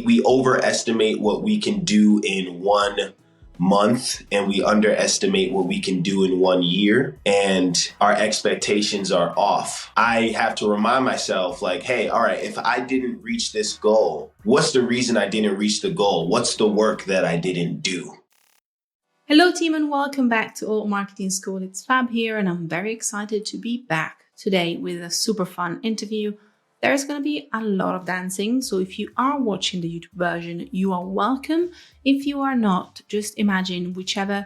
we overestimate what we can do in 1 month and we underestimate what we can do in 1 year, and our expectations are off. I have to remind myself like, hey, all right, if I didn't reach this goal, what's the reason I didn't reach the goal? What's the work that I didn't do? Hello team and welcome back to Alt Marketing School. It's Fab here and I'm very excited to be back today with a super fun interview. There's going to be a lot of dancing, so if you are watching the YouTube version, you are welcome. If you are not, just imagine whichever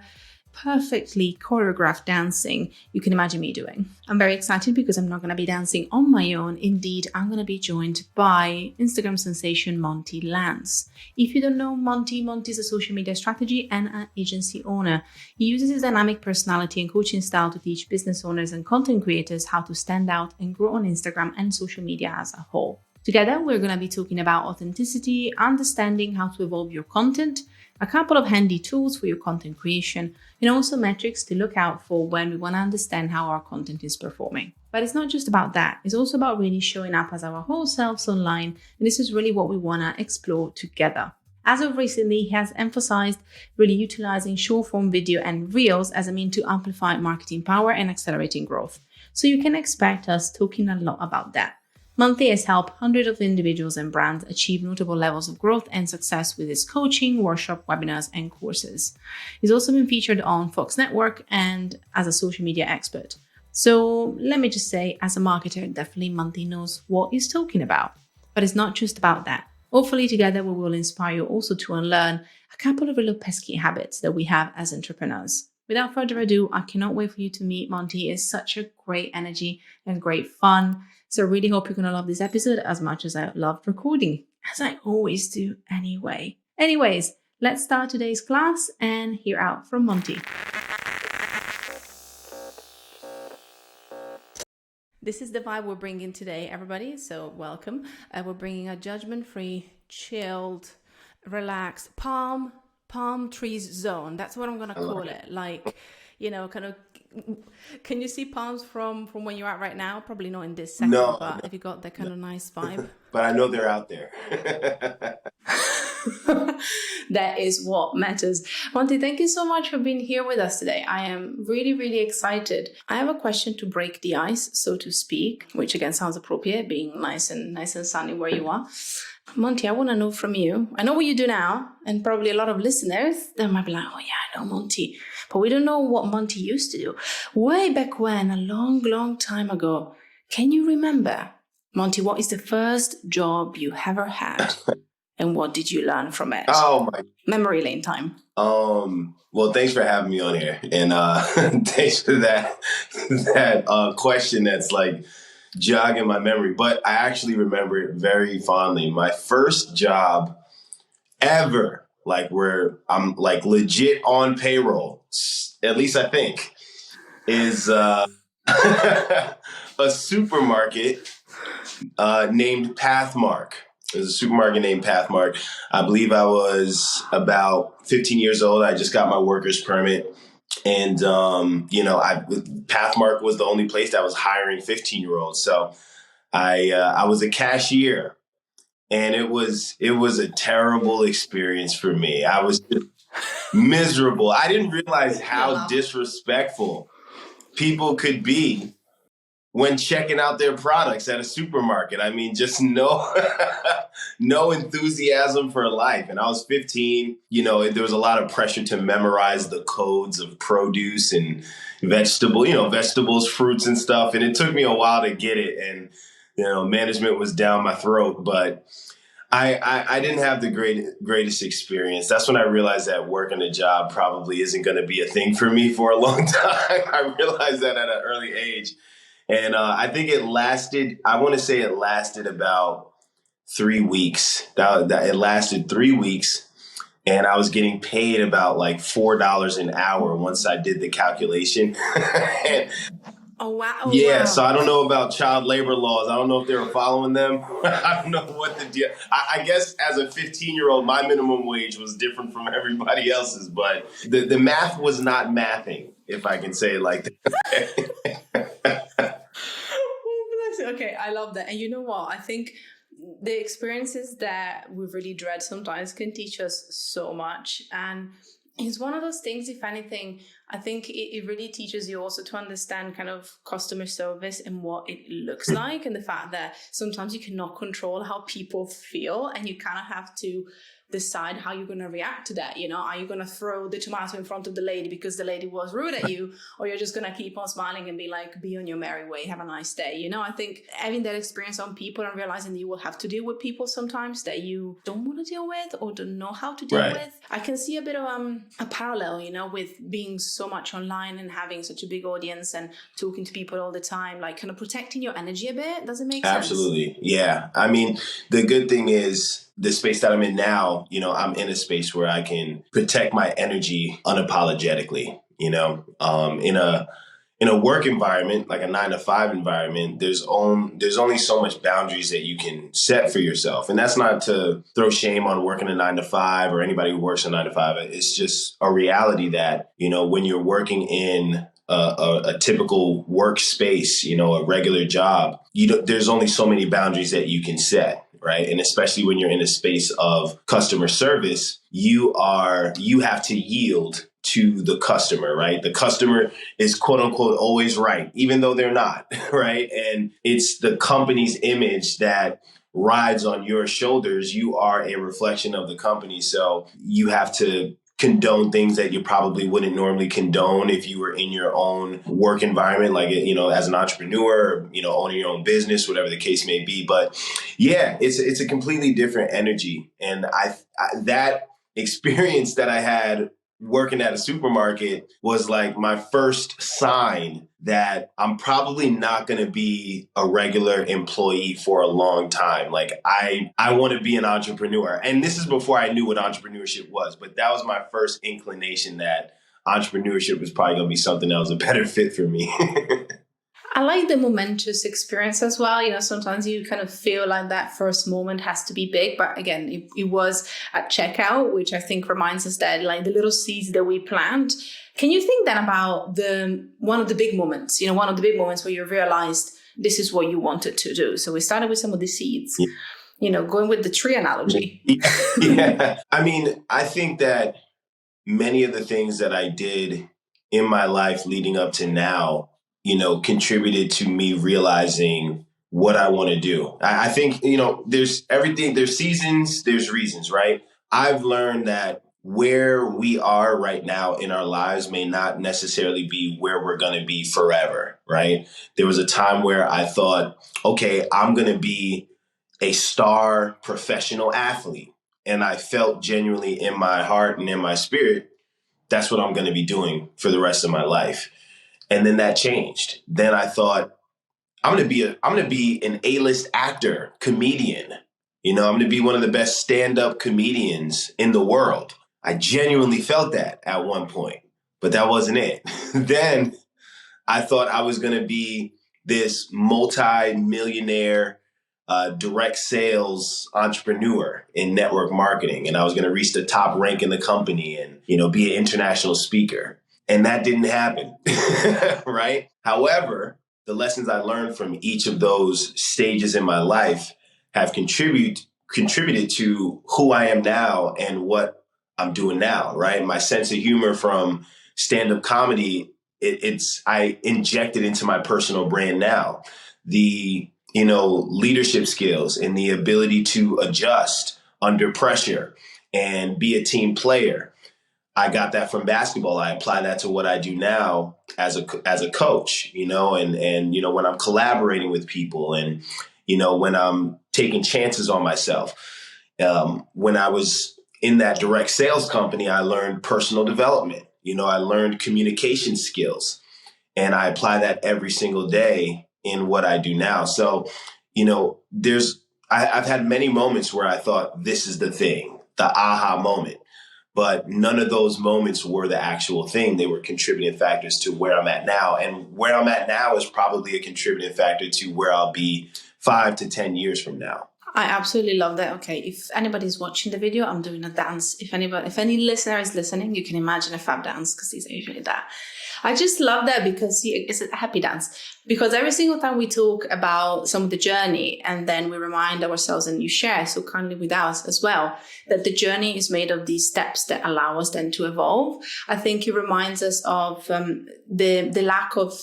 perfectly choreographed dancing you can imagine me doing. I'm very excited because I'm not going to be dancing on my own. Indeed, I'm going to be joined by Instagram sensation Monty Lance. If you don't know Monty is a social media strategy and an agency owner. He uses his dynamic personality and coaching style to teach business owners and content creators how to stand out and grow on Instagram and social media as a whole. Together, we're going to be talking about authenticity, understanding how to evolve your content, a couple of handy tools for your content creation, and also metrics to look out for when we want to understand how our content is performing. But it's not just about that. It's also about really showing up as our whole selves online. And this is really what we want to explore together. As of recently, he has emphasized really utilizing short-form video and reels as a means to amplify marketing power and accelerating growth. So you can expect us talking a lot about that. Monty has helped hundreds of individuals and brands achieve notable levels of growth and success with his coaching, workshop, webinars, and courses. He's also been featured on Fox Network and as a social media expert. So let me just say, as a marketer, definitely Monty knows what he's talking about. But it's not just about that. Hopefully together we will inspire you also to unlearn a couple of little pesky habits that we have as entrepreneurs. Without further ado, I cannot wait for you to meet Monty. It's such a great energy and great fun. So I really hope you're going to love this episode as much as I loved recording, as I always do anyway. Anyways, let's start today's class and hear out from Monty. This is the vibe we're bringing today, everybody. So welcome. We're bringing a judgment-free, chilled, relaxed palm trees zone. That's what I'm going to call it. Like, you know, kind of. Can you see palms from where you're at right now? Probably not in this second, but have you got that kind of nice vibe? But I know they're out there. That is what matters. Monty, thank you so much for being here with us today. I am really, really excited. I have a question to break the ice, so to speak, which again sounds appropriate, being nice and sunny where you are. Monty, I want to know from you. I know what you do now, and probably a lot of listeners, they might be like, oh yeah, I know Monty. But we don't know what Monty used to do. Way back when, a long, long time ago. Can you remember, Monty, what is the first job you ever had? And what did you learn from it? Oh my. Memory lane time. Well, thanks for having me on here. And thanks for that question that's like jogging my memory. But I actually remember it very fondly. My first job ever, like where I'm like legit on payroll, at least I think, is a supermarket named Pathmark. It was a supermarket named Pathmark. I believe I was about 15 years old. I just got my worker's permit. And, Pathmark was the only place that was hiring 15-year-olds. So I was a cashier. And it was a terrible experience for me. I was miserable. I didn't realize how disrespectful people could be when checking out their products at a supermarket. I mean, just no enthusiasm for life. And I was 15, there was a lot of pressure to memorize the codes of produce and vegetables, fruits and stuff. And it took me a while to get it. And, management was down my throat, but I didn't have the greatest experience. That's when I realized that working a job probably isn't going to be a thing for me for a long time. I realized that at an early age. And I think it lasted about 3 weeks. It lasted 3 weeks. And I was getting paid about like $4 an hour once I did the calculation. Oh, wow. Yeah, wow. So I don't know about child labor laws. I don't know if they were following them. I don't know what the deal. I guess as a 15-year-old, my minimum wage was different from everybody else's. But the math was not mathing, if I can say it like that. Okay, I love that. And you know what? I think the experiences that we really dread sometimes can teach us so much. And it's one of those things, if anything, I think it really teaches you also to understand kind of customer service and what it looks like, and the fact that sometimes you cannot control how people feel, and you kind of have to decide how you're going to react to that. Are you going to throw the tomato in front of the lady because the lady was rude at you, or you're just going to keep on smiling and be like, be on your merry way, have a nice day. I think having that experience on people and realizing that you will have to deal with people sometimes that you don't want to deal with or don't know how to deal with. I can see a bit of a parallel, with being so much online and having such a big audience and talking to people all the time, like kind of protecting your energy a bit. Does it make sense? Absolutely. Yeah. I mean, the good thing is, the space that I'm in now, I'm in a space where I can protect my energy unapologetically. In a work environment, like a 9-to-5 environment, there's only so much boundaries that you can set for yourself. And that's not to throw shame on working a 9-to-5 or anybody who works a 9-to-5. It's just a reality that, when you're working in a typical workspace, a regular job, there's only so many boundaries that you can set. Right. And especially when you're in a space of customer service, you have to yield to the customer. Right. The customer is, quote unquote, always right, even though they're not. Right. And it's the company's image that rides on your shoulders. You are a reflection of the company. So you have to condone things that you probably wouldn't normally condone if you were in your own work environment, like, as an entrepreneur, or, owning your own business, whatever the case may be. But yeah, it's a completely different energy. And that experience that I had working at a supermarket was like my first sign that I'm probably not going to be a regular employee for a long time. Like I want to be an entrepreneur. And this is before I knew what entrepreneurship was, but that was my first inclination that entrepreneurship was probably going to be something that was a better fit for me. I like the momentous experience as well. Sometimes you kind of feel like that first moment has to be big. But again, it was at checkout, which I think reminds us that like the little seeds that we plant. Can you think then about one of the big moments, one of the big moments where you realized this is what you wanted to do? So we started with some of the seeds, going with the tree analogy. Yeah. I mean, I think that many of the things that I did in my life leading up to now, contributed to me realizing what I want to do. I think, there's everything, there's seasons, there's reasons, right? I've learned that where we are right now in our lives may not necessarily be where we're going to be forever, right? There was a time where I thought, okay, I'm going to be a star professional athlete. And I felt genuinely in my heart and in my spirit, that's what I'm going to be doing for the rest of my life. And then that changed. Then I thought, I'm going to be an A-list actor, comedian. I'm going to be one of the best stand-up comedians in the world. I genuinely felt that at one point, but that wasn't it. Then I thought I was going to be this multi-millionaire direct sales entrepreneur in network marketing. And I was going to reach the top rank in the company and, be an international speaker. And that didn't happen, right? However, the lessons I learned from each of those stages in my life have contributed to who I am now and what I'm doing now, right? My sense of humor from stand-up comedy, I inject it into my personal brand now. The, leadership skills and the ability to adjust under pressure and be a team player. I got that from basketball. I apply that to what I do now as a coach, and when I'm collaborating with people and, when I'm taking chances on myself. When I was in that direct sales company, I learned personal development. I learned communication skills, and I apply that every single day in what I do now. So, I've had many moments where I thought this is the thing, the aha moment. But none of those moments were the actual thing. They were contributing factors to where I'm at now. And where I'm at now is probably a contributing factor to where I'll be 5 to 10 years from now. I absolutely love that. Okay, if anybody's watching the video, I'm doing a dance. If any listener is listening, you can imagine a fab dance because these are usually that. I just love that because it's a happy dance. Because every single time we talk about some of the journey and then we remind ourselves, and you share so kindly with us as well, that the journey is made of these steps that allow us then to evolve. I think it reminds us of the lack of,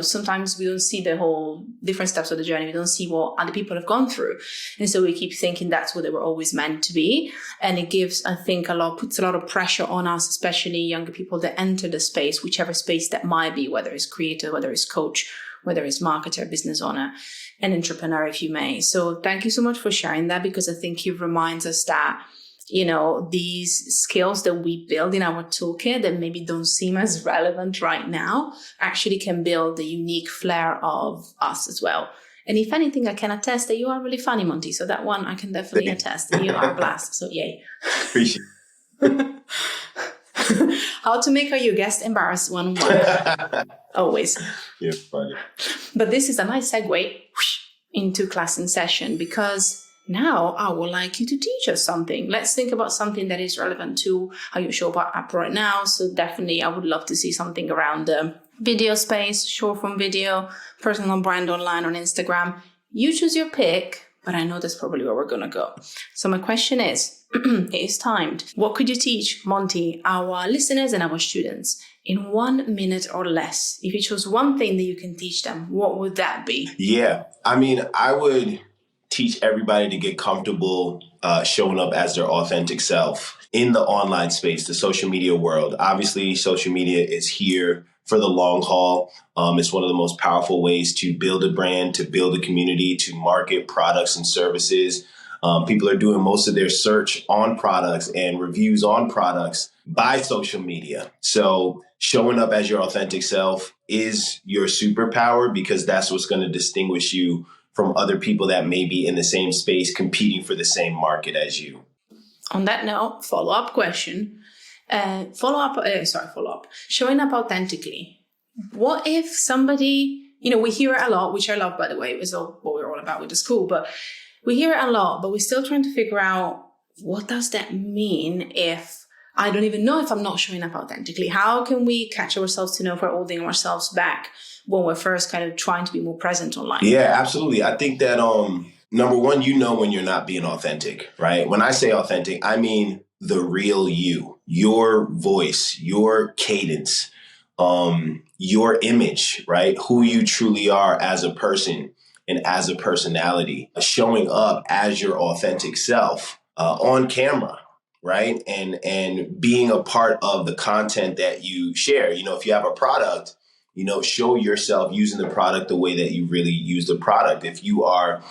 sometimes we don't see the whole different steps of the journey. We don't see what other people have gone through. And so we keep thinking that's what they were always meant to be. And it gives, I think, puts a lot of pressure on us, especially younger people that enter the space, whichever space that might be, whether it's creator, whether it's coach, whether it's marketer, business owner, an entrepreneur, if you may. So thank you so much for sharing that, because I think it reminds us that, these skills that we build in our toolkit that maybe don't seem as relevant right now actually can build the unique flair of us as well. And if anything, I can attest that you are really funny, Monty. So that one I can definitely attest that you are a blast. So yay. Appreciate it. How to make your guest embarrassed 101. Always. Yeah, funny. But this is a nice segue into class and session, because now I would like you to teach us something. Let's think about something that is relevant to how you show up right now. So definitely I would love to see something around the video space, short form video, personal brand online on Instagram. You choose your pick, but I know that's probably where we're going to go. So my question is, it is timed. What could you teach, Monty, our listeners and our students in 1 minute or less? If you chose one thing that you can teach them, what would that be? Yeah. I would teach everybody to get comfortable showing up as their authentic self in the online space, the social media world. Obviously, social media is here for the long haul. It's one of the most powerful ways to build a brand, to build a community, to market products and services. People are doing most of their search on products and reviews on products by social media. So showing up as your authentic self is your superpower, because that's what's going to distinguish you from other people that may be in the same space competing for the same market as you. On that note, follow-up question. Follow-up. Showing up authentically. What if somebody, we hear it a lot, which I love, by the way, is all what we're all about with the school, but we hear it a lot, but we're still trying to figure out, what does that mean if I don't even know if I'm not showing up authentically? How can we catch ourselves to know if we're holding ourselves back when we're first kind of trying to be more present online? Yeah, absolutely. I think that number one, when you're not being authentic, right? When I say authentic, I mean the real you, your voice, your cadence, your image, right? Who you truly are as a person and as a personality, showing up as your authentic self on camera, right? And being a part of the content that you share. If you have a product, show yourself using the product the way that you really use the product. If you are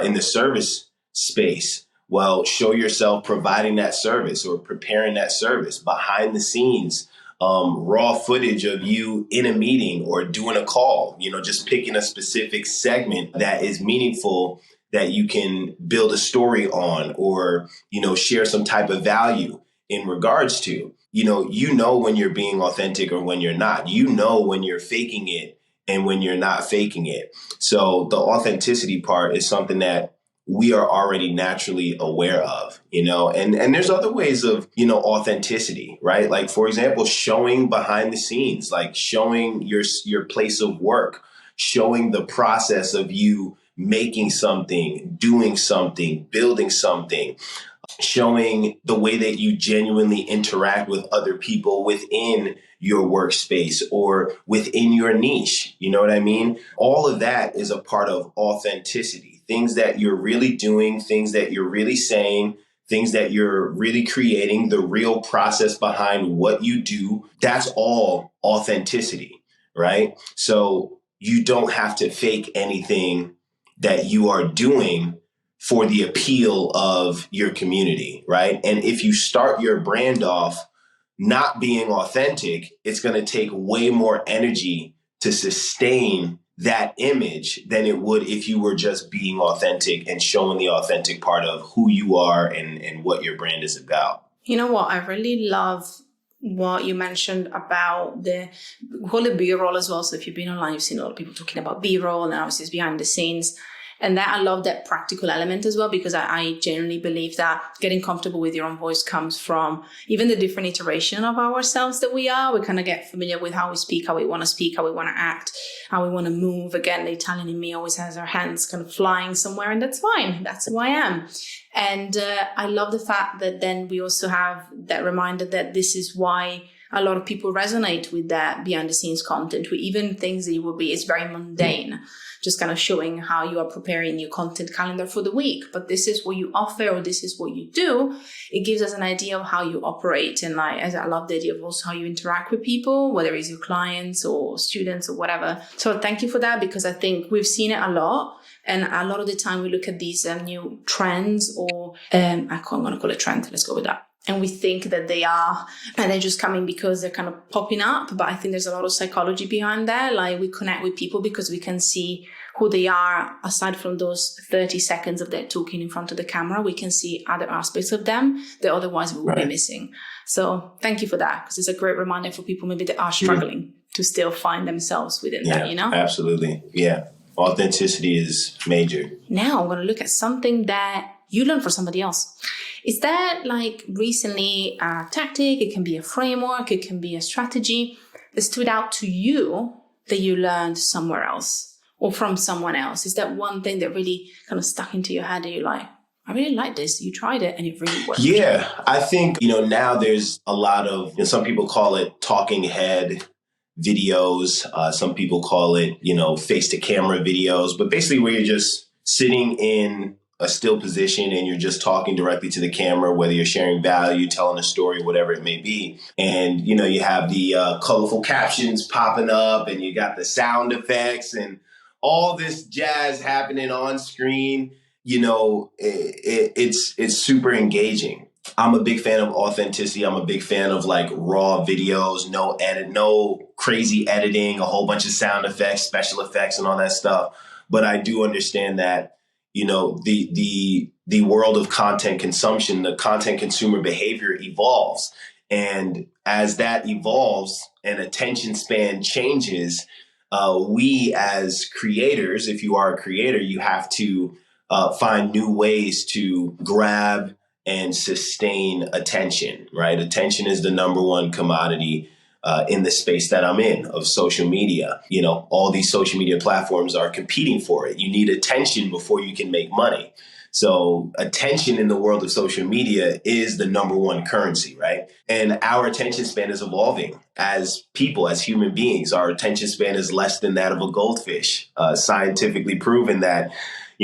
in the service space, well, show yourself providing that service or preparing that service behind the scenes, raw footage of you in a meeting or doing a call, just picking a specific segment that is meaningful that you can build a story on or, share some type of value in regards to. When you're being authentic or when you're not. When you're faking it and when you're not faking it. So the authenticity part is something that we are already naturally aware of, and there's other ways of, authenticity, right? Like, for example, showing behind the scenes, like showing your place of work, showing the process of you making something, doing something, building something, showing the way that you genuinely interact with other people within your workspace or within your niche. You know what I mean? All of that is a part of authenticity. Things that you're really doing, things that you're really saying, things that you're really creating, the real process behind what you do. That's all authenticity, right? So you don't have to fake anything that you are doing for the appeal of your community, right? And if you start your brand off not being authentic, it's going to take way more energy to sustain that image than it would if you were just being authentic and showing the authentic part of who you are and what your brand is about. You know what? I really love what you mentioned about the whole B-roll as well. So if you've been online, you've seen a lot of people talking about B-roll, and obviously it's behind the scenes. And that I love that practical element as well, because I genuinely believe that getting comfortable with your own voice comes from even the different iteration of ourselves that we are. We kind of get familiar with how we speak, how we want to speak, how we want to act, how we want to move. Again, the Italian in me always has our hands kind of flying somewhere, and that's fine. That's who I am. And I love the fact that then we also have that reminder that this is why a lot of people resonate with that behind the scenes content, with even things that you will be, it's very mundane, just kind of showing how you are preparing your content calendar for the week. But this is what you offer, or this is what you do. It gives us an idea of how you operate. And as I love the idea of also how you interact with people, whether it's your clients or students or whatever. So thank you for that, because I think we've seen it a lot. And a lot of the time we look at these new trends, or I'm going to call it trend. Let's go with that. And we think that they are, and they're just coming because they're kind of popping up. But I think there's a lot of psychology behind that. Like, we connect with people because we can see who they are. Aside from those 30 seconds of their talking in front of the camera, we can see other aspects of them that otherwise we would be missing. So thank you for that, because it's a great reminder for people maybe that are struggling to still find themselves within that, you know? Absolutely. Yeah. Authenticity is major. Now I'm going to look at something that you learned from somebody else. Is that like recently a tactic? It can be a framework. It can be a strategy that stood out to you that you learned somewhere else or from someone else. Is that one thing that really kind of stuck into your head and you're like, I really like this. You tried it and it really worked. Yeah, I think, now there's a lot of, some people call it talking head videos. Some people call it, face to camera videos, but basically where you're just sitting in a still position and you're just talking directly to the camera, whether you're sharing value, telling a story, whatever it may be. And, you have the colorful captions popping up and you got the sound effects and all this jazz happening on screen. It's super engaging. I'm a big fan of authenticity. I'm a big fan of like raw videos, no edit, no crazy editing, a whole bunch of sound effects, special effects and all that stuff. But I do understand that, the world of content consumption, the content consumer behavior evolves. And as that evolves and attention span changes, we as creators, if you are a creator, you have to find new ways to grab and sustain attention, right? Attention is the number one commodity in the space that I'm in of social media. All these social media platforms are competing for it. You need attention before you can make money. So attention in the world of social media is the number one currency, right? And our attention span is evolving as people, as human beings. Our attention span is less than that of a goldfish. Scientifically proven that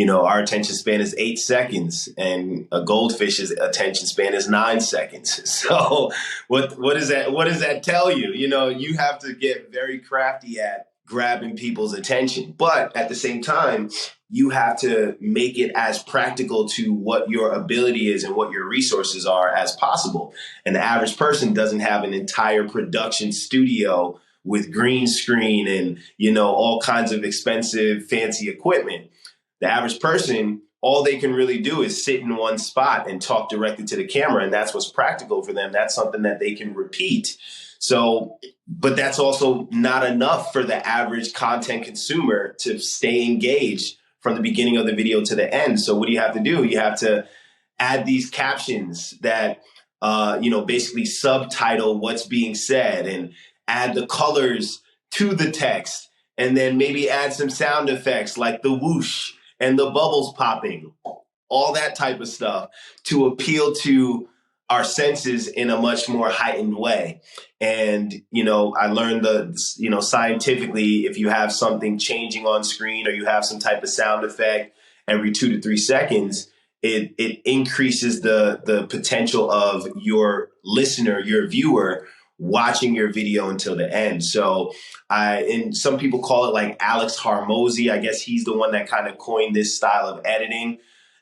our attention span is 8 seconds and a goldfish's attention span is 9 seconds. So what does that tell you? You have to get very crafty at grabbing people's attention. But at the same time, you have to make it as practical to what your ability is and what your resources are as possible. And the average person doesn't have an entire production studio with green screen and, all kinds of expensive, fancy equipment. The average person, all they can really do is sit in one spot and talk directly to the camera. And that's what's practical for them. That's something that they can repeat. So, but that's also not enough for the average content consumer to stay engaged from the beginning of the video to the end. So what do? You have to add these captions that, basically subtitle what's being said and add the colors to the text. And then maybe add some sound effects like the whoosh and the bubbles popping, all that type of stuff to appeal to our senses in a much more heightened way. And, I learned scientifically, if you have something changing on screen or you have some type of sound effect every 2 to 3 seconds, it increases the potential of your listener, your viewer, watching your video until the end. So and some people call it like Alex Hormozy. I guess he's the one that kind of coined this style of editing.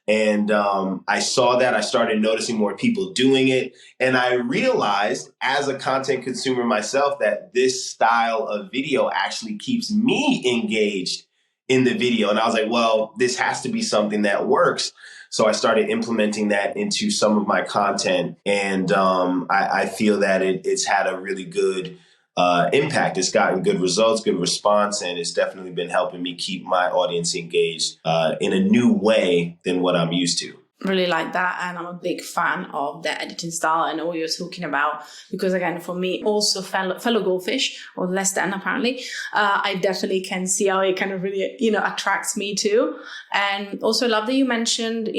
And I saw that. I started noticing more people doing it. And I realized as a content consumer myself that this style of video actually keeps me engaged in the video. And I was like, well, this has to be something that works. So I started implementing that into some of my content. And I feel that it's had a really good impact. It's gotten good results, good response, and it's definitely been helping me keep my audience engaged in a new way than what I'm used to. Really like that, and I'm a big fan of the editing style and what you're talking about, because again, for me, also fellow goldfish, or less than apparently, I definitely can see how it kind of really, attracts me too. And also love that you mentioned,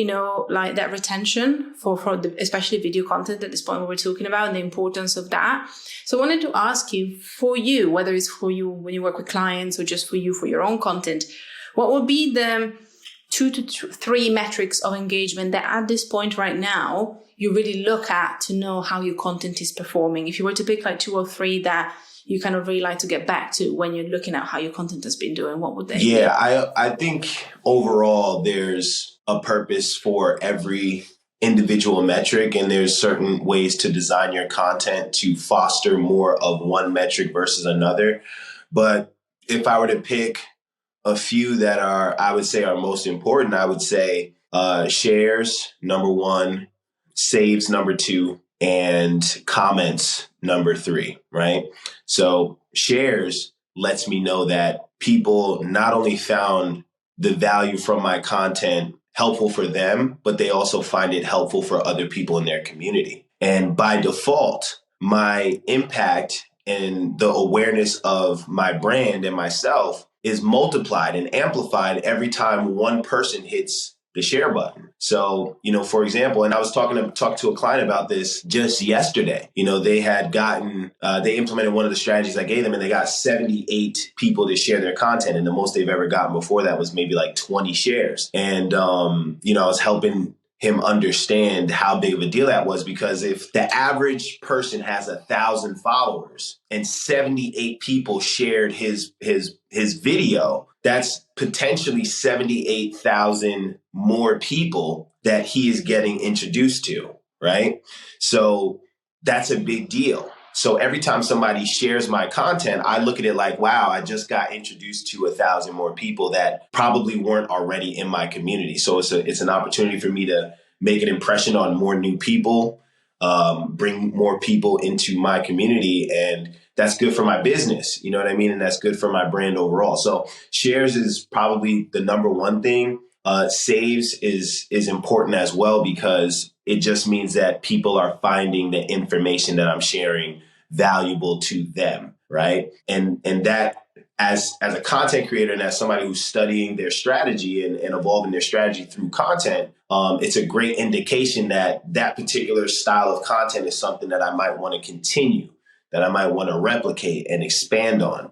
like that retention for especially video content at this point, what we're talking about, and the importance of that. So I wanted to ask you, for you, whether it's for you when you work with clients or just for you for your own content, what would be the 2 to 3 metrics of engagement that at this point right now you really look at to know how your content is performing? If you were to pick like 2 or 3 that you kind of really like to get back to when you're looking at how your content has been doing, what would they be? Yeah, I think overall there's a purpose for every individual metric, and there's certain ways to design your content to foster more of one metric versus another. But if I were to pick a few that I would say are most important, I would say shares, number 1, saves, number 2, and comments, number 3, right? So shares lets me know that people not only found the value from my content helpful for them, but they also find it helpful for other people in their community. And by default, my impact and the awareness of my brand and myself is multiplied and amplified every time one person hits the share button. So, for example, and I was talking to a client about this just yesterday. They had they implemented one of the strategies I gave them, and they got 78 people to share their content. And the most they've ever gotten before that was maybe like 20 shares. And, I was helping him understand how big of a deal that was, because if the average person has 1,000 followers and 78 people shared his video, that's potentially 78,000 more people that he is getting introduced to, right? So that's a big deal. So every time somebody shares my content, I look at it like, wow, I just got introduced to 1,000 more people that probably weren't already in my community. So it's an opportunity for me to make an impression on more new people, bring more people into my community, and that's good for my business. You know what I mean? And that's good for my brand overall. So shares is probably the number 1 thing. Saves is important as well, because it just means that people are finding the information that I'm sharing valuable to them, right? And that as a content creator and as somebody who's studying their strategy and evolving their strategy through content, it's a great indication that particular style of content is something that I might want to continue, that I might want to replicate and expand on.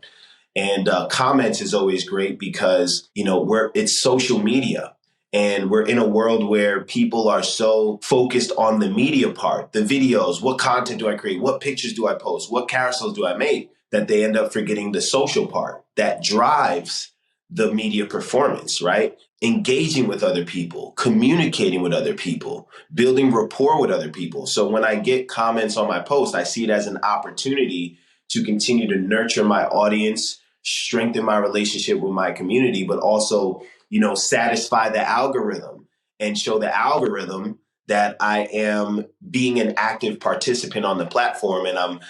And comments is always great because, it's social media. And we're in a world where people are so focused on the media part, the videos, what content do I create? What pictures do I post? What carousels do I make? That they end up forgetting the social part that drives the media performance, right? Engaging with other people, communicating with other people, building rapport with other people. So when I get comments on my post, I see it as an opportunity to continue to nurture my audience, strengthen my relationship with my community, but also, satisfy the algorithm and show the algorithm that I am being an active participant on the platform, and I'm,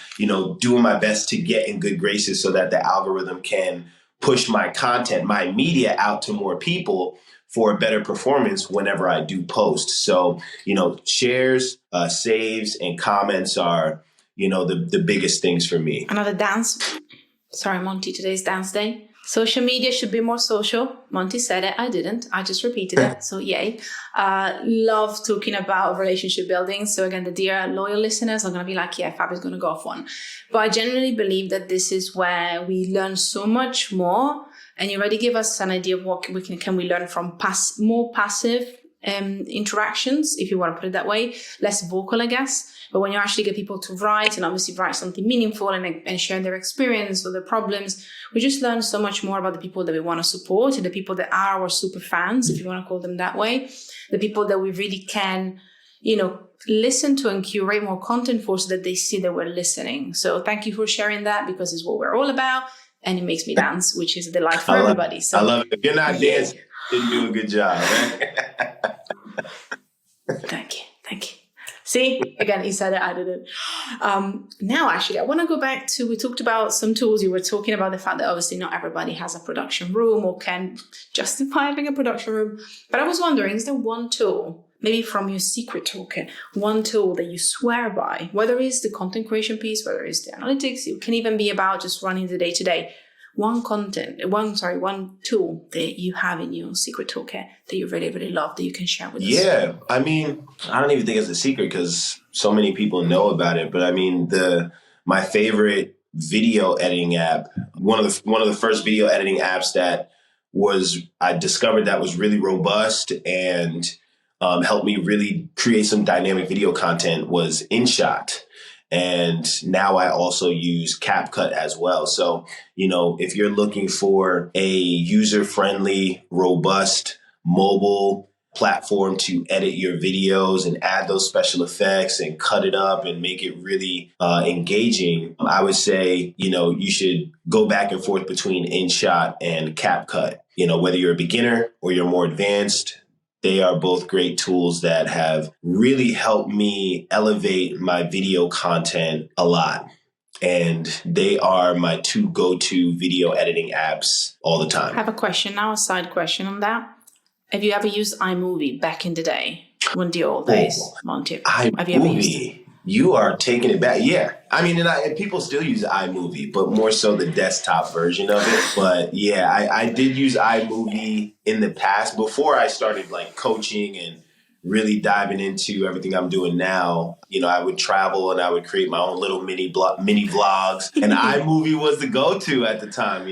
doing my best to get in good graces so that the algorithm can push my content, my media out to more people for a better performance whenever I do post. So, shares, saves, and comments are, the biggest things for me. Another dance. Sorry, Monty, today's dance day. Social media should be more social. Monty said it. I didn't. I just repeated it. So yay. Love talking about relationship building. So again, the dear loyal listeners are going to be like, yeah, Fab is going to go off one. But I genuinely believe that this is where we learn so much more. And you already give us an idea of what can we learn from more passive interactions, if you want to put it that way, less vocal, I guess. But when you actually get people to write and obviously write something meaningful and share their experience or their problems, we just learn so much more about the people that we want to support, and the people that are our super fans, if you want to call them that way, the people that we really can, listen to and curate more content for so that they see that we're listening. So thank you for sharing that, because it's what we're all about, and it makes me dance, which is a delight for everybody. So I love it. If you're not dancing, you didn't do a good job. Thank you. See, again, he said it, I didn't. Now, actually, I want to go back to, we talked about some tools. You were talking about the fact that obviously not everybody has a production room or can justify having a production room. But I was wondering, is there one tool, maybe from your secret toolkit, one tool that you swear by, whether it's the content creation piece, whether it's the analytics, it can even be about just running the day-to-day. One tool that you have in your secret toolkit that you really, really love that you can share with us. Yeah, I mean, I don't even think it's a secret because so many people know about it. But I mean, my favorite video editing app, one of the first video editing apps that I discovered that was really robust and helped me really create some dynamic video content was InShot. And now I also use CapCut as well. So, if you're looking for a user-friendly, robust mobile platform to edit your videos and add those special effects and cut it up and make it really engaging, I would say, you should go back and forth between InShot and CapCut. Whether you're a beginner or you're more advanced, they are both great tools that have really helped me elevate my video content a lot. And they are my two go-to video editing apps all the time. I have a question now, a side question on that. Have you ever used iMovie back in the day? When the old days, Monty? Have you ever used it? You are taking it back. Yeah. I mean, and people still use iMovie, but more so the desktop version of it. But yeah, I did use iMovie in the past before I started like coaching and really diving into everything I'm doing now. I would travel and I would create my own little mini vlogs, and iMovie was the go-to at the time,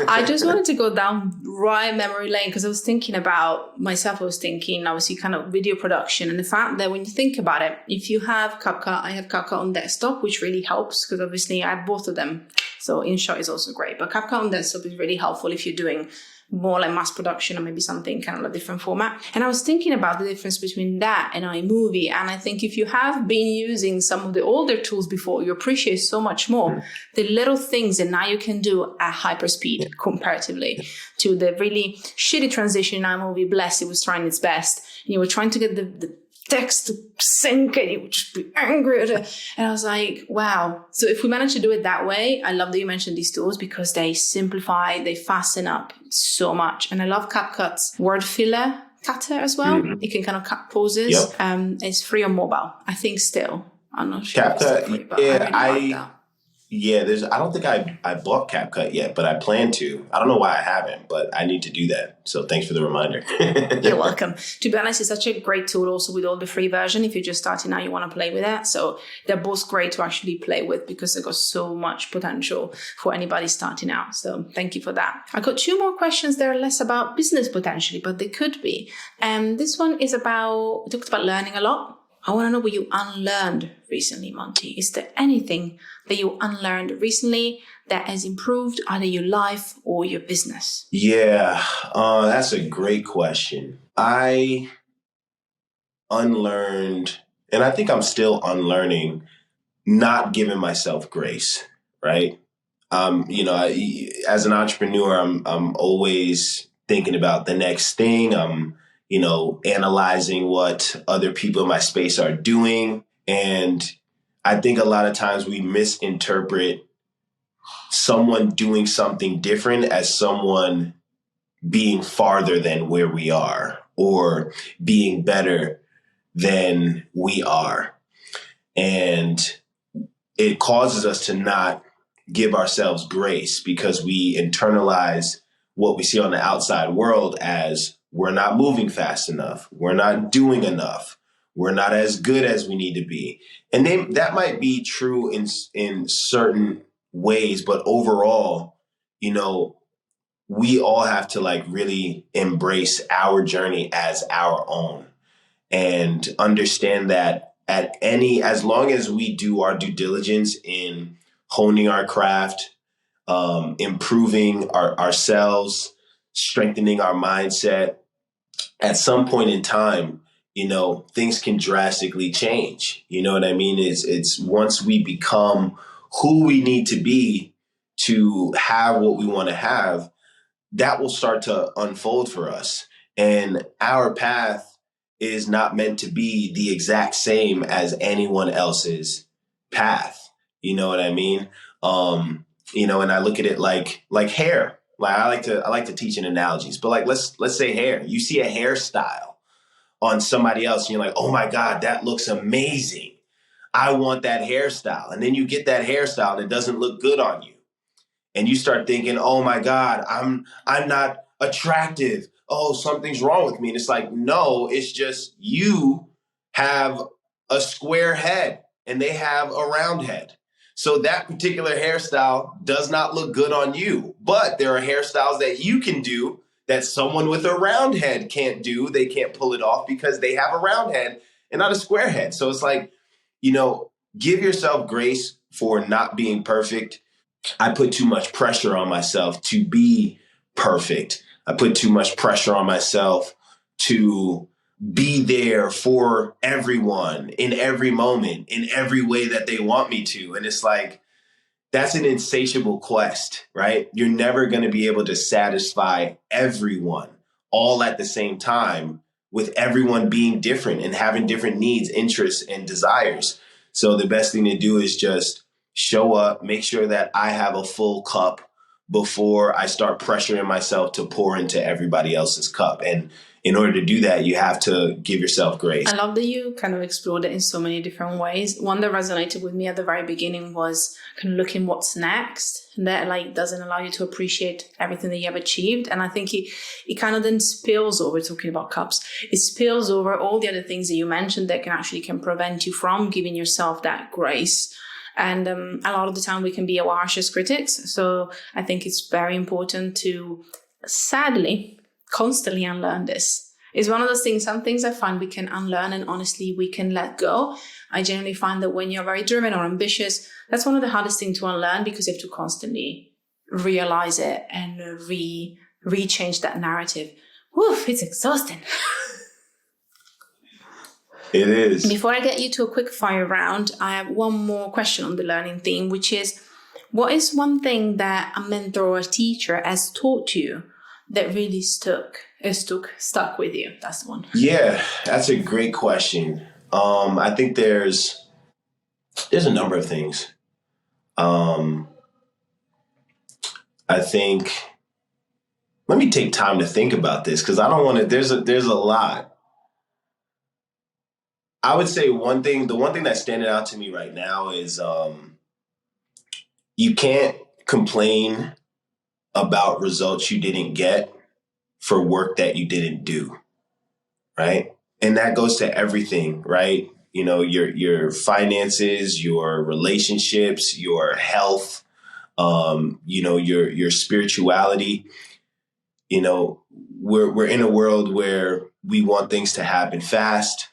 I just wanted to go down right memory lane because I was thinking about myself. I was thinking, obviously, kind of video production and the fact that when you think about it, if you have CapCut, I have CapCut on desktop, which really helps because obviously I have both of them. So InShot is also great, but CapCut on desktop is really helpful if you're doing more like mass production or maybe something kind of a different format. And I was thinking about the difference between that and iMovie. And I think if you have been using some of the older tools before, you appreciate so much more the little things that now you can do at hyper speed comparatively to the really shitty transition in iMovie. Bless, it was trying its best. And you were trying to get the text to sync and you would just be angry at it. And I was like, wow. So if we manage to do it that way, I love that you mentioned these tools because they simplify, they fasten up so much. And I love CapCut's word filler cutter as well. Mm-hmm. You can kind of cut pauses. Yep. It's free on mobile, I think still. I'm not sure. CapCut, free, but I really like that. Yeah, I don't think I bought CapCut yet, but I plan to. I don't know why I haven't, but I need to do that. So thanks for the reminder. You're welcome. To be honest, it's such a great tool also with all the free version. If you're just starting out, you want to play with that. So they're both great to actually play with because they've got so much potential for anybody starting out. So thank you for that. I got two more questions. They're less about business potentially, but they could be. This one is we talked about learning a lot. I want to know what you unlearned recently, Monty. Is there anything that you unlearned recently that has improved either your life or your business? Yeah, that's a great question. I unlearned, and I think I'm still unlearning, not giving myself grace, right? As an entrepreneur, I'm always thinking about the next thing. I'm analyzing what other people in my space are doing. And I think a lot of times we misinterpret someone doing something different as someone being farther than where we are or being better than we are. And it causes us to not give ourselves grace because we internalize what we see on the outside world as we're not moving fast enough. We're not doing enough. We're not as good as we need to be. And that might be true in certain ways, but overall, we all have to really embrace our journey as our own and understand that as long as we do our due diligence in honing our craft, improving ourselves, strengthening our mindset, at some point in time, things can drastically change. You know what I mean? It's once we become who we need to be to have what we want to have, that will start to unfold for us. And our path is not meant to be the exact same as anyone else's path. You know what I mean? And I look at it like hair. Like I like to teach in analogies, but like let's say hair. You see a hairstyle on somebody else, and you're like, oh my God, that looks amazing. I want that hairstyle. And then you get that hairstyle and it doesn't look good on you. And you start thinking, oh my God, I'm not attractive. Oh, something's wrong with me. And it's like, no, it's just you have a square head and they have a round head. So that particular hairstyle does not look good on you. But there are hairstyles that you can do that someone with a round head can't do. They can't pull it off because they have a round head and not a square head. So it's like, give yourself grace for not being perfect. I put too much pressure on myself to be perfect. I put too much pressure on myself to be there for everyone in every moment, in every way that they want me to. And it's like, that's an insatiable quest, right? You're never going to be able to satisfy everyone all at the same time, with everyone being different and having different needs, interests, and desires. So the best thing to do is just show up, make sure that I have a full cup before I start pressuring myself to pour into everybody else's cup. And in order to do that, you have to give yourself grace. I love that you kind of explored it in so many different ways. One that resonated with me at the very beginning was kind of looking what's next. And that doesn't allow you to appreciate everything that you have achieved. And I think it kind of then spills over, talking about cups, it spills over all the other things that you mentioned that can prevent you from giving yourself that grace. And a lot of the time we can be our harshest critics. So I think it's very important to, sadly, constantly unlearn this. It's one of those things, some things I find we can unlearn and honestly we can let go. I generally find that when you're very driven or ambitious, that's one of the hardest things to unlearn, because you have to constantly realize it and re-change that narrative. Woof, it's exhausting. It is. Before I get you to a quick fire round, I have one more question on the learning theme, which is, what is one thing that a mentor or a teacher has taught you that really stuck with you? That's the one. Yeah, that's a great question. I think there's a number of things. I think, let me take time to think about this, because I don't want to, there's a lot. I would say the one thing that's standing out to me right now is you can't complain about results you didn't get for work that you didn't do, right? And that goes to everything, right? Your finances, your relationships, your health, your spirituality. We're in a world where we want things to happen fast.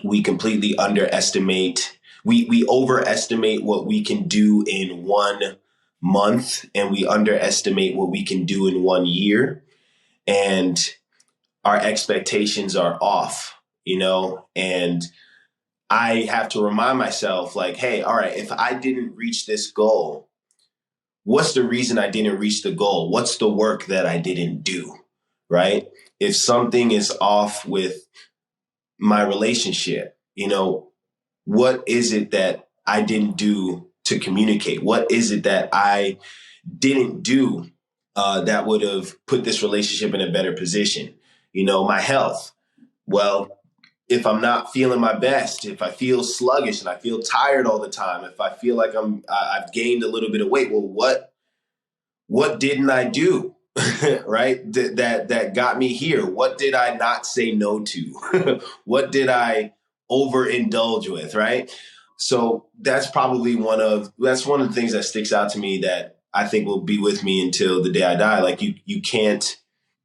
We completely underestimate. We overestimate what we can do in 1 month, and we underestimate what we can do in 1 year. And our expectations are off, and I have to remind myself, like, hey, all right, if I didn't reach this goal, what's the reason I didn't reach the goal? What's the work that I didn't do, right? If something is off with my relationship, what is it that I didn't do to communicate? What is it that I didn't do that would have put this relationship in a better position? My health. Well, if I'm not feeling my best, if I feel sluggish and I feel tired all the time, if I feel like I've gained a little bit of weight, well, what didn't I do? Right? That got me here. What did I not say no to? What did I overindulge with? Right? So that's probably one of the things that sticks out to me that I think will be with me until the day I die. Like you can't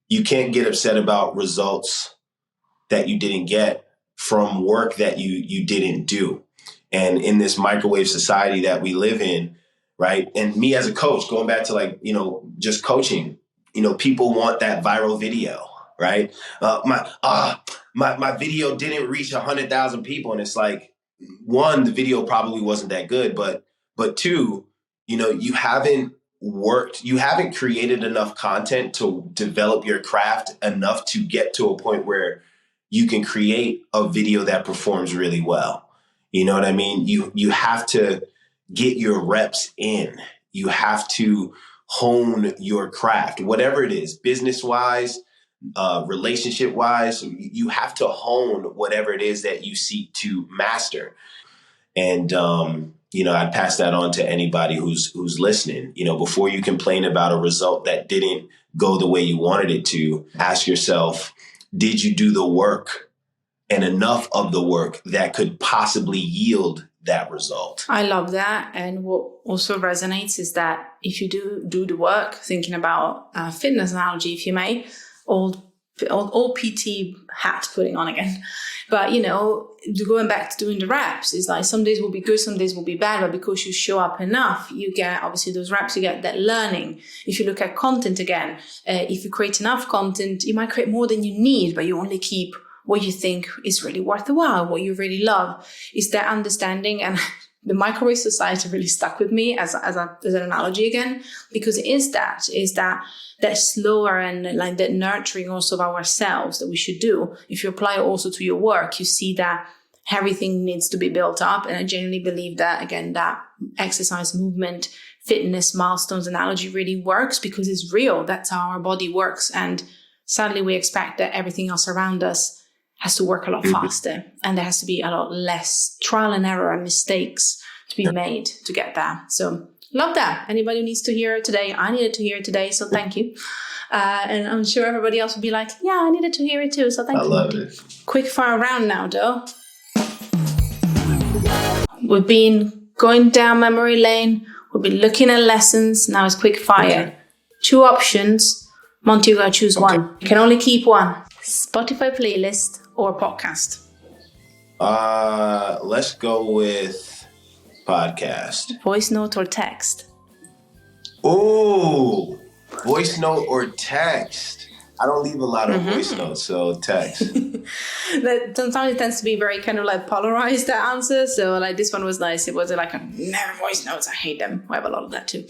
get upset about results that you didn't get from work that you didn't do. And in this microwave society that we live in, right? And me as a coach, going back to just coaching, people want that viral video, right? My video didn't reach 100,000 people. And it's like, one, the video probably wasn't that good, but two, you haven't created enough content to develop your craft enough to get to a point where you can create a video that performs really well. You know what I mean? You have to get your reps in. You have to hone your craft, whatever it is, business-wise, relationship-wise. You have to hone whatever it is that you seek to master. And, I'd pass that on to anybody who's listening. Before you complain about a result that didn't go the way you wanted it to, ask yourself, did you do the work and enough of the work that could possibly yield that result? I love that. And what also resonates is that if you do the work, thinking about a fitness analogy, if you may, old PT hat putting on again. But, going back to doing the reps, is like some days will be good, some days will be bad, but because you show up enough, you get obviously those reps, you get that learning. If you look at content again, if you create enough content, you might create more than you need, but you only keep what you think is really worth the while, what you really love. Is that understanding? And the microwave society really stuck with me as an analogy again, because it is that slower and like that nurturing also of ourselves that we should do. If you apply it also to your work, you see that everything needs to be built up. And I genuinely believe that, again, that exercise, movement, fitness, milestones analogy really works because it's real. That's how our body works. And sadly, we expect that everything else around us has to work a lot faster, and there has to be a lot less trial and error and mistakes to be made to get there. So love that. Anybody who needs to hear it today, I needed to hear it today, so thank you. And I'm sure everybody else will be like, yeah, I needed to hear it too, so thank you. I love it. Quick fire round now, though. We've been going down memory lane. We've been looking at lessons. Now it's quick fire. Okay. 2 options. Monty, you gotta choose one. You can only keep one. Spotify playlist or podcast? Let's go with podcast. Voice note or text? Oh, voice note or text. I don't leave a lot of voice notes, so text. Sometimes it tends to be very kind of like polarized, that answer. So like this one was nice. It was like never voice notes. I hate them. I have a lot of that too.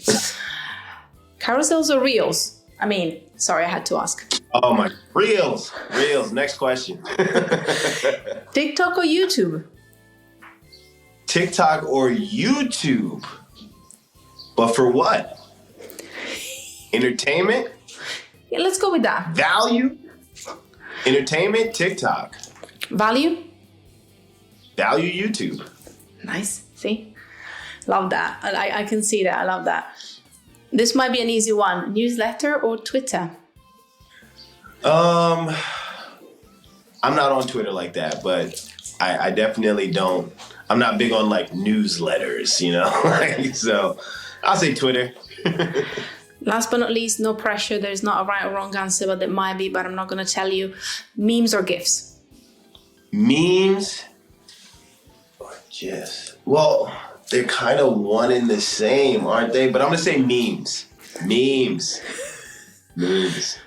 Carousels or reels? I mean, sorry, I had to ask. Oh my, reels. Next question. TikTok or YouTube? TikTok or YouTube? But for what? Entertainment? Yeah, let's go with that. Value? Entertainment? TikTok. Value? Value, YouTube. Nice. See? Love that. I can see that. I love that. This might be an easy one. Newsletter or Twitter? I'm not on Twitter like that, but I definitely don't. I'm not big on like newsletters, so I'll say Twitter. Last but not least, no pressure. There's not a right or wrong answer, but there might be, but I'm not going to tell you. Memes or GIFs? Memes or GIFs? Well, they're kind of one and the same, aren't they? But I'm going to say memes. Memes.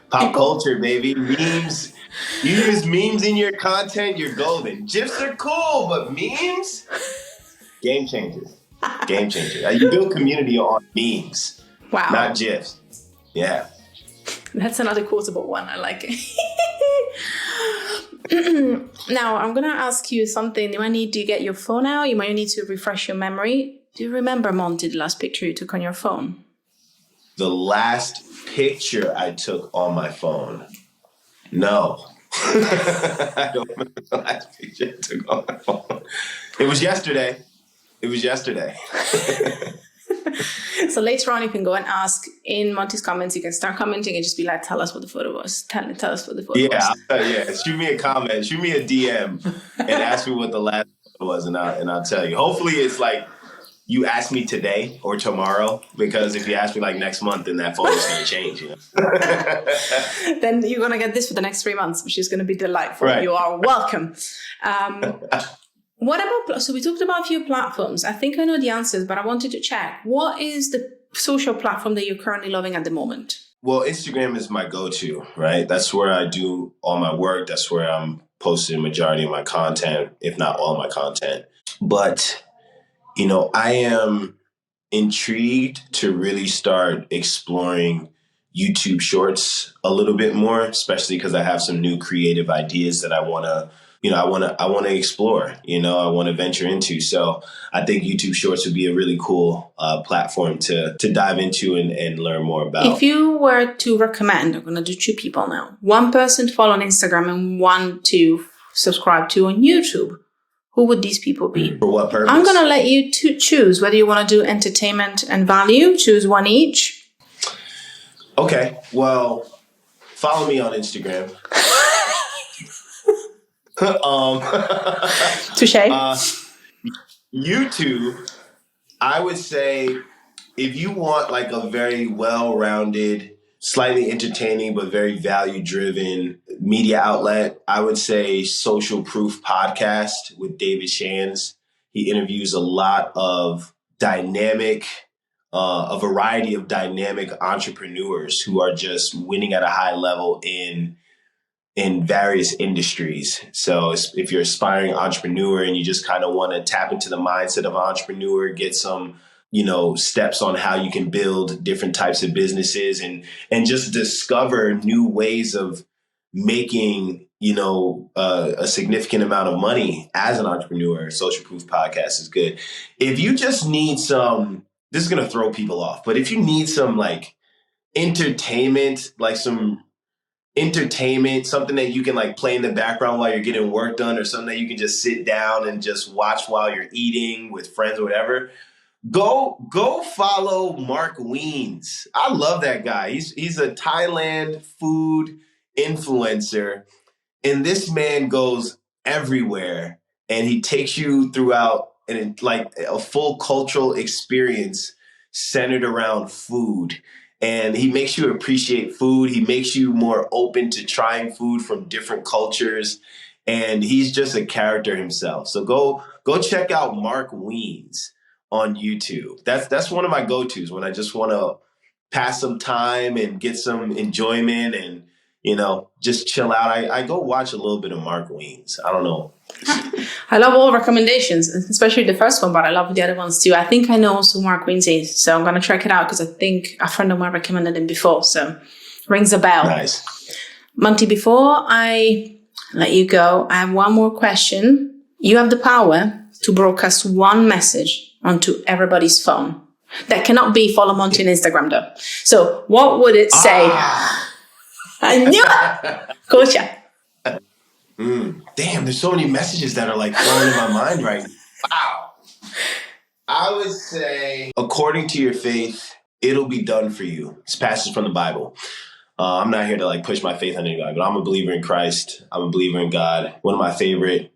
Pop culture, baby. Memes. You use memes in your content, you're golden. GIFs are cool, but memes? Game changers. You build community on memes. Wow. Not GIFs. Yeah. That's another quotable one. I like it. Now, I'm going to ask you something. You might need to get your phone out. You might need to refresh your memory. Do you remember, Monty, the last picture you took on your phone? The last picture I took on my phone? No. I don't remember the last picture I took on my phone. It was yesterday. So later on, you can go and ask in Monty's comments. You can start commenting and just be like, tell us what the photo was. Tell us what the photo was. Yeah. Shoot me a comment. Shoot me a DM and ask me what the last photo was, and I'll tell you. Hopefully it's like you ask me today or tomorrow, because if you ask me like next month, then that photo's going to change. Then you're going to get this for the next 3 months, which is going to be delightful. Right. You are welcome. What about, so we talked about a few platforms. I think I know the answers, but I wanted to check. What is the social platform that you're currently loving at the moment? Well, Instagram is my go-to, right? That's where I do all my work. That's where I'm posting the majority of my content, if not all my content. But, I am intrigued to really start exploring YouTube Shorts a little bit more, especially because I have some new creative ideas that I want to, I want to explore, I want to venture into. So I think YouTube Shorts would be a really cool platform to dive into and learn more about. If you were to recommend, I'm going to do two people now, one person to follow on Instagram and one to subscribe to on YouTube, who would these people be? For what purpose? I'm going to let you choose whether you want to do entertainment and value. Choose one each. Okay. Well, follow me on Instagram. Touché. YouTube, I would say if you want like a very well-rounded, slightly entertaining, but very value-driven media outlet, I would say Social Proof Podcast with David Shands. He interviews a lot of a variety of dynamic entrepreneurs who are just winning at a high level in various industries. So if you're an aspiring entrepreneur and you just kind of want to tap into the mindset of an entrepreneur, get some, steps on how you can build different types of businesses and just discover new ways of making, a significant amount of money as an entrepreneur, Social Proof Podcast is good. If you just need this is going to throw people off, but if you need some like entertainment, something that you can like play in the background while you're getting work done, or something that you can just sit down and just watch while you're eating with friends or whatever, go follow Mark Wiens. I love that guy. He's a Thailand food influencer, and this man goes everywhere and he takes you throughout like a full cultural experience centered around food. And he makes you appreciate food. He makes you more open to trying food from different cultures. And he's just a character himself. So go check out Mark Wiens on YouTube. That's one of my go-tos when I just want to pass some time and get some enjoyment and, just chill out. I go watch a little bit of Mark Wiens. I don't know. I love all recommendations, especially the first one, but I love the other ones too. I think I know also Mark Wiens is, so I'm going to check it out because I think a friend of mine recommended him before. So rings a bell. Nice. Monty, before I let you go, I have one more question. You have the power to broadcast one message onto everybody's phone. That cannot be follow Monty on Instagram though. So what would it say? I knew it! Gotcha. Damn, there's so many messages that are like flowing in my mind right now. Wow. I would say, according to your faith, it'll be done for you. It's passage from the Bible. I'm not here to like push my faith on anybody, but I'm a believer in Christ. I'm a believer in God. One of my favorite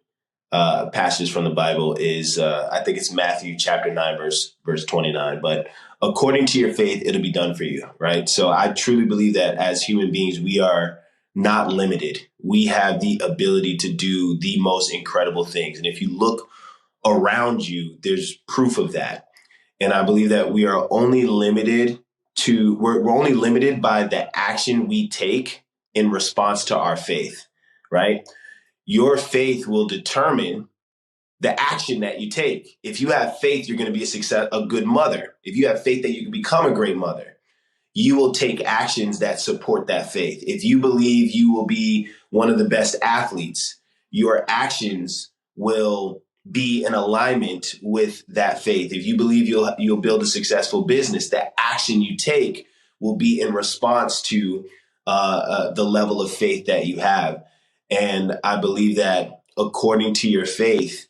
passages from the Bible is, I think it's Matthew chapter 9, verse 29. But according to your faith, it'll be done for you, right? So I truly believe that as human beings, we are not limited. We have the ability to do the most incredible things. And if you look around you, there's proof of that. And I believe that we are only limited we're only limited by the action we take in response to our faith, right? Your faith will determine the action that you take. If you have faith, you're going to be a good mother. If you have faith that you can become a great mother, you will take actions that support that faith. If you believe you will be one of the best athletes, your actions will be in alignment with that faith. If you believe you'll build a successful business, the action you take will be in response to the level of faith that you have. And I believe that according to your faith,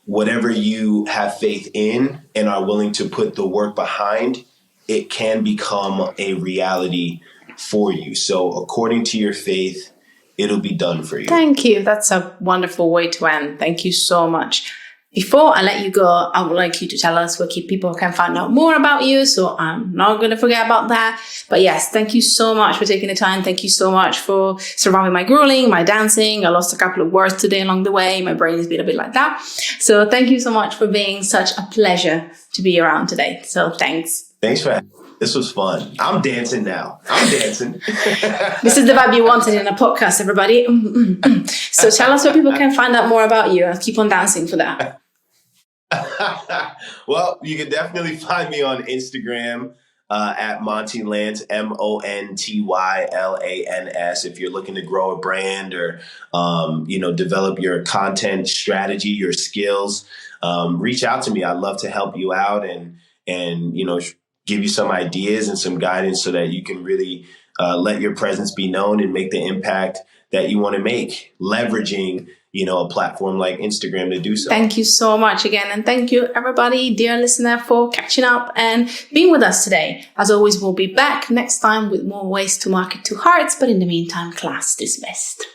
whatever you have faith in and are willing to put the work behind, it can become a reality for you. So according to your faith, it'll be done for you. Thank you. That's a wonderful way to end. Thank you so much. Before I let you go, I would like you to tell us where people can find out more about you. So I'm not going to forget about that. But yes, thank you so much for taking the time. Thank you so much for surviving my grueling, my dancing. I lost a couple of words today along the way. My brain has been a bit like that. So thank you so much for being such a pleasure to be around today. So thanks. Thanks for having me. This was fun. I'm dancing now. I'm dancing. This is the vibe you wanted in a podcast, everybody. So tell us where people can find out more about you. I'll keep on dancing for that. Well, you can definitely find me on Instagram. at Monty Lance, MONTYLANS. If you're looking to grow a brand or, develop your content strategy, your skills, reach out to me. I'd love to help you out and give you some ideas and some guidance so that you can really let your presence be known and make the impact that you want to make, leveraging a platform like Instagram to do so. Thank you so much again. And thank you, everybody, dear listener, for catching up and being with us today. As always, we'll be back next time with more ways to market to hearts. But in the meantime, class dismissed.